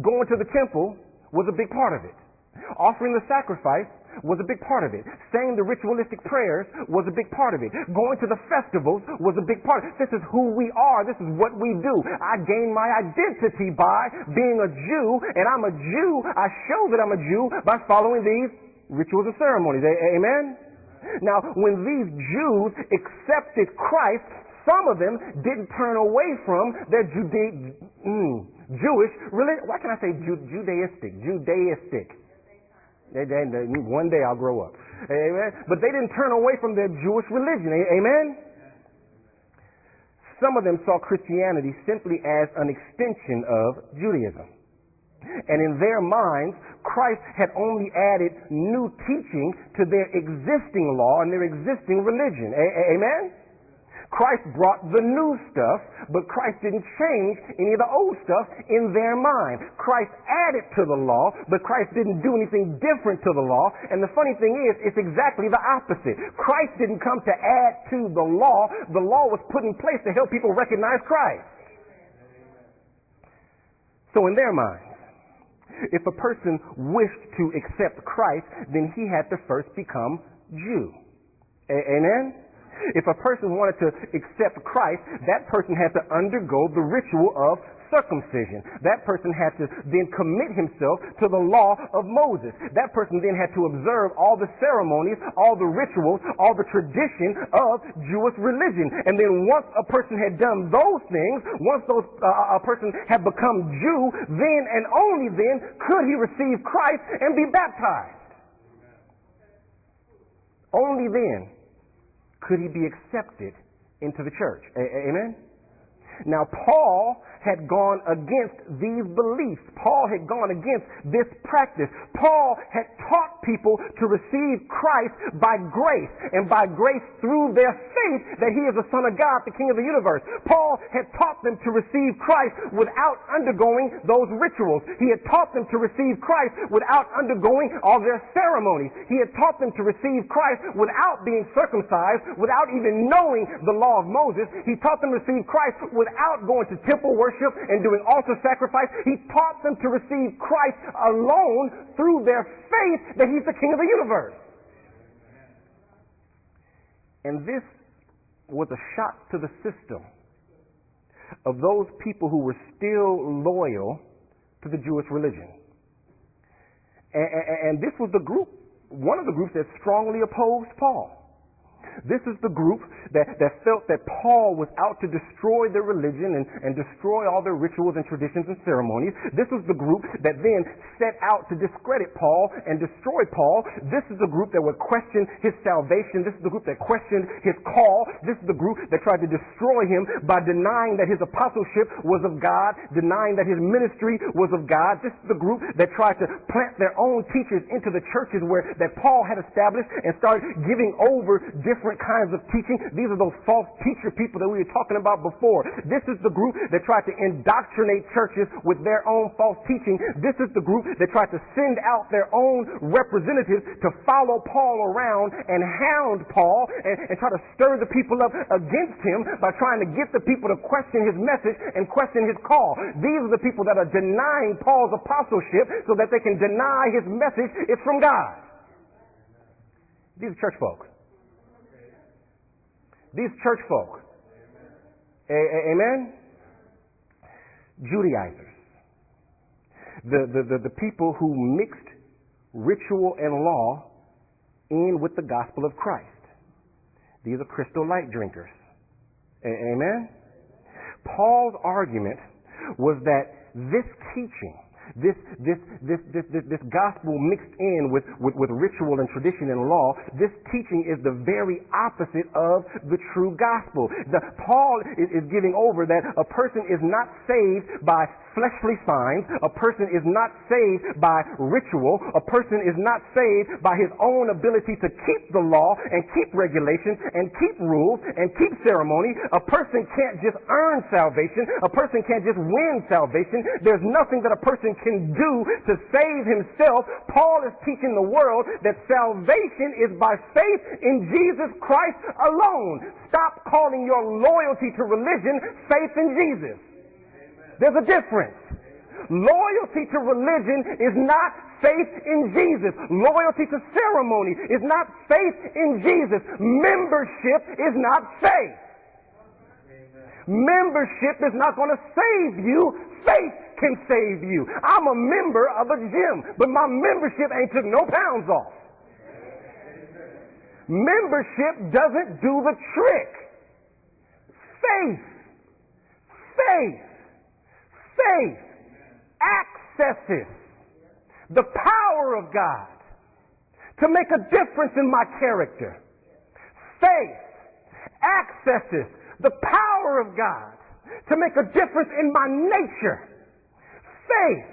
Going to the temple was a big part of it. Offering the sacrifice was a big part of it. Saying the ritualistic prayers was a big part of it. Going to the festivals was a big part of it. This is who we are. This is what we do. I gain my identity by being a Jew, and I'm a Jew. I show that I'm a Jew by following these rituals and ceremonies. Amen? Now, when these Jews accepted Christ, some of them didn't turn away from their Jewish religion. Why can I say Judaistic? One day I'll grow up. Amen. But they didn't turn away from their Jewish religion. Amen. Some of them saw Christianity simply as an extension of Judaism. And in their minds, Christ had only added new teaching to their existing law and their existing religion. Amen? Christ brought the new stuff, but Christ didn't change any of the old stuff in their mind. Christ added to the law, but Christ didn't do anything different to the law. And the funny thing is, it's exactly the opposite. Christ didn't come to add to the law. The law was put in place to help people recognize Christ. So in their minds, if a person wished to accept Christ, then he had to first become Jew. Amen? If a person wanted to accept Christ, that person had to undergo the ritual of circumcision. That person had to then commit himself to the law of Moses. That person then had to observe all the ceremonies, all the rituals, all the tradition of Jewish religion. And then once a person had done those things, once a person had become Jew, then and only then could he receive Christ and be baptized. Only then could he be accepted into the church. Amen? Now, Paul had gone against these beliefs. Paul had gone against this practice. Paul had taught people to receive Christ by grace, and by grace through their faith that he is the Son of God, the King of the universe. Paul had taught them to receive Christ without undergoing those rituals. He had taught them to receive Christ without undergoing all their ceremonies. He had taught them to receive Christ without being circumcised, without even knowing the law of Moses. He taught them to receive Christ without going to temple worship and doing altar sacrifice. He taught them to receive Christ alone through their faith that he's the King of the universe. And this was a shock to the system of those people who were still loyal to the Jewish religion. And this was the group, one of the groups that strongly opposed Paul. This is the group that felt that Paul was out to destroy their religion and destroy all their rituals and traditions and ceremonies. This was the group that then set out to discredit Paul and destroy Paul. This is the group that would question his salvation. This is the group that questioned his call. This is the group that tried to destroy him by denying that his apostleship was of God, denying that his ministry was of God. This is the group that tried to plant their own teachers into the churches that Paul had established and started giving over different kinds of teaching. These are those false teacher people that we were talking about before. This is the group that tried to indoctrinate churches with their own false teaching. This is the group that tried to send out their own representatives to follow Paul around and hound Paul and try to stir the people up against him by trying to get the people to question his message and question his call. These are the people that are denying Paul's apostleship so that they can deny his message is from God. These are church folk. These church folk. Amen? Judaizers. The people who mixed ritual and law in with the gospel of Christ. These are Crystal Light drinkers. Amen? Paul's argument was that this teaching, this gospel mixed in with ritual and tradition and law, this teaching is the very opposite of the true gospel. Paul is giving over that a person is not saved by fleshly signs. A person is not saved by ritual. A person is not saved by his own ability to keep the law and keep regulations and keep rules and keep ceremony. A person can't just earn salvation. A person can't just win salvation. There's nothing that a person can do to save himself. Paul is teaching the world that salvation is by faith in Jesus Christ alone. Stop calling your loyalty to religion faith in Jesus. There's a difference. Loyalty to religion is not faith in Jesus. Loyalty to ceremony is not faith in Jesus. Membership is not faith. Membership is not going to save you. Faith can save you. I'm a member of a gym, but my membership ain't took no pounds off. Membership doesn't do the trick. Faith accesses the power of God to make a difference in my character. Faith accesses the power of God to make a difference in my nature. Faith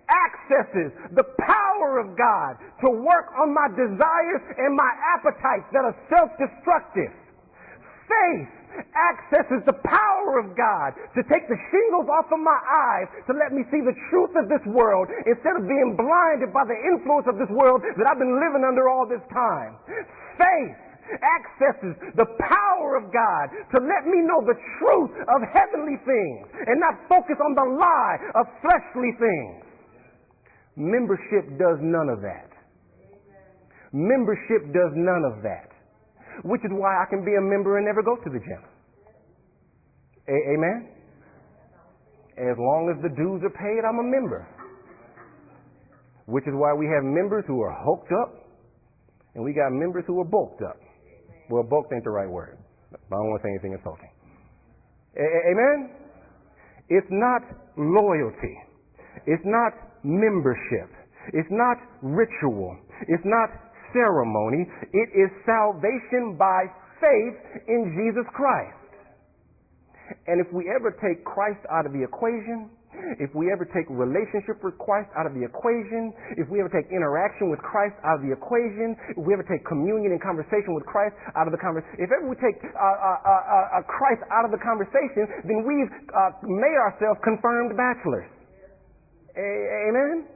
accesses the power of God to work on my desires and my appetites that are self-destructive. Faith accesses the power of God to take the shingles off of my eyes to let me see the truth of this world instead of being blinded by the influence of this world that I've been living under all this time. Faith accesses the power of God to let me know the truth of heavenly things and not focus on the lie of fleshly things. Membership does none of that. Membership does none of that. Which is why I can be a member and never go to the gym. Amen? As long as the dues are paid, I'm a member. Which is why we have members who are hulked up and we got members who are bulked up. Well, bulked ain't the right word. I don't want to say anything insulting. Amen? It's not loyalty. It's not membership. It's not ritual. It's not ceremony. It is salvation by faith in Jesus Christ. And if we ever take Christ out of the equation, if we ever take relationship with Christ out of the equation, if we ever take interaction with Christ out of the equation, if we ever take communion and conversation with Christ out of the conversation, if ever we take Christ out of the conversation, then we've made ourselves confirmed bachelors. Amen?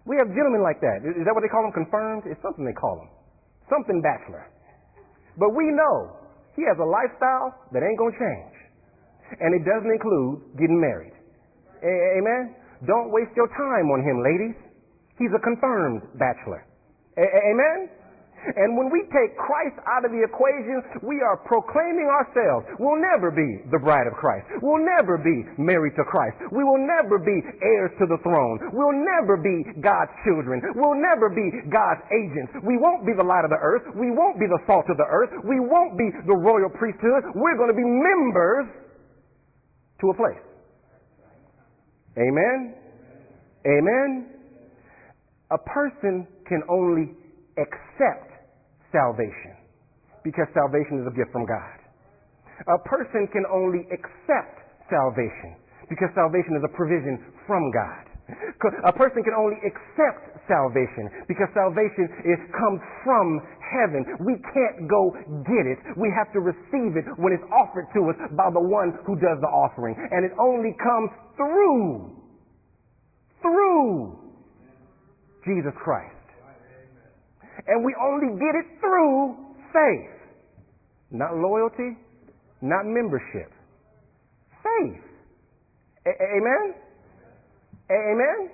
We have gentlemen like that. Is that what they call them? Confirmed? It's something they call them. Something bachelor. But we know he has a lifestyle that ain't going to change. And it doesn't include getting married. Amen? Don't waste your time on him, ladies. He's a confirmed bachelor. Amen? And when we take Christ out of the equation, we are proclaiming ourselves. We'll never be the bride of Christ. We'll never be married to Christ. We will never be heirs to the throne. We'll never be God's children. We'll never be God's agents. We won't be the light of the earth. We won't be the salt of the earth. We won't be the royal priesthood. We're going to be members to a place. Amen? Amen? A person can only accept salvation because salvation is a gift from God. A person can only accept salvation because salvation is a provision from God. A person can only accept salvation because salvation comes from heaven. We can't go get it. We have to receive it when it's offered to us by the one who does the offering. And it only comes through Jesus Christ. And we only get it through faith. Not loyalty, not membership. Faith. Amen? Amen?